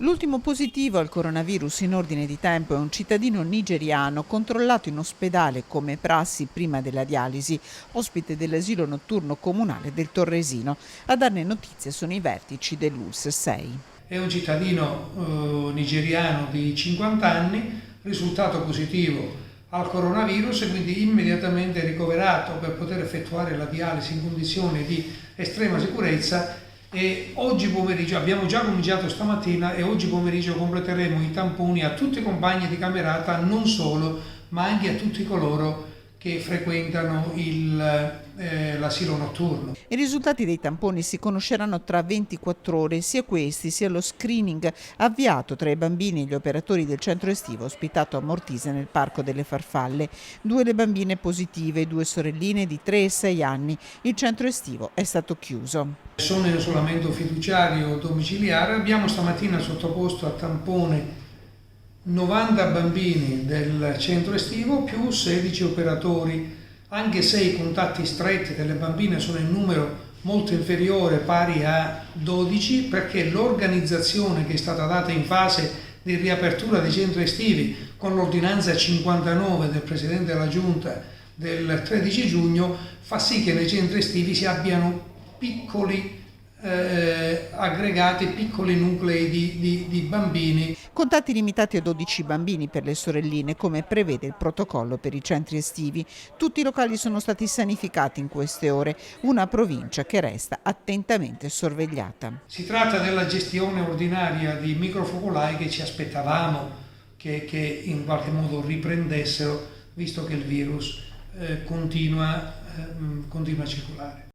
L'ultimo positivo al coronavirus in ordine di tempo è un cittadino nigeriano controllato in ospedale come prassi prima della dialisi, ospite dell'asilo notturno comunale del Torresino. A darne notizie sono i vertici dell'ULSS 6. È un cittadino nigeriano di 50 anni, risultato positivo al coronavirus e quindi immediatamente ricoverato per poter effettuare la dialisi in condizioni di estrema sicurezza. E oggi pomeriggio, abbiamo già cominciato stamattina e oggi pomeriggio completeremo i tamponi a tutti i compagni di camerata, non solo, ma anche a tutti coloro che frequentano l'asilo notturno. I risultati dei tamponi si conosceranno tra 24 ore, sia questi sia lo screening avviato tra i bambini e gli operatori del centro estivo ospitato a Mortise nel Parco delle Farfalle. 2 le bambine positive, 2 sorelline di 3 e 6 anni. Il centro estivo è stato chiuso. Sono in isolamento fiduciario domiciliare. Abbiamo stamattina sottoposto a tampone 90 bambini del centro estivo più 16 operatori, anche se i contatti stretti delle bambine sono in numero molto inferiore, pari a 12, perché l'organizzazione che è stata data in fase di riapertura dei centri estivi con l'ordinanza 59 del Presidente della Giunta del 13 giugno fa sì che nei centri estivi si abbiano piccoli aggregati, piccoli nuclei di bambini. Contatti limitati a 12 bambini per le sorelline, come prevede il protocollo per i centri estivi. Tutti i locali sono stati sanificati in queste ore, una provincia che resta attentamente sorvegliata. Si tratta della gestione ordinaria di microfocolai che ci aspettavamo che in qualche modo riprendessero, visto che il virus continua a circolare.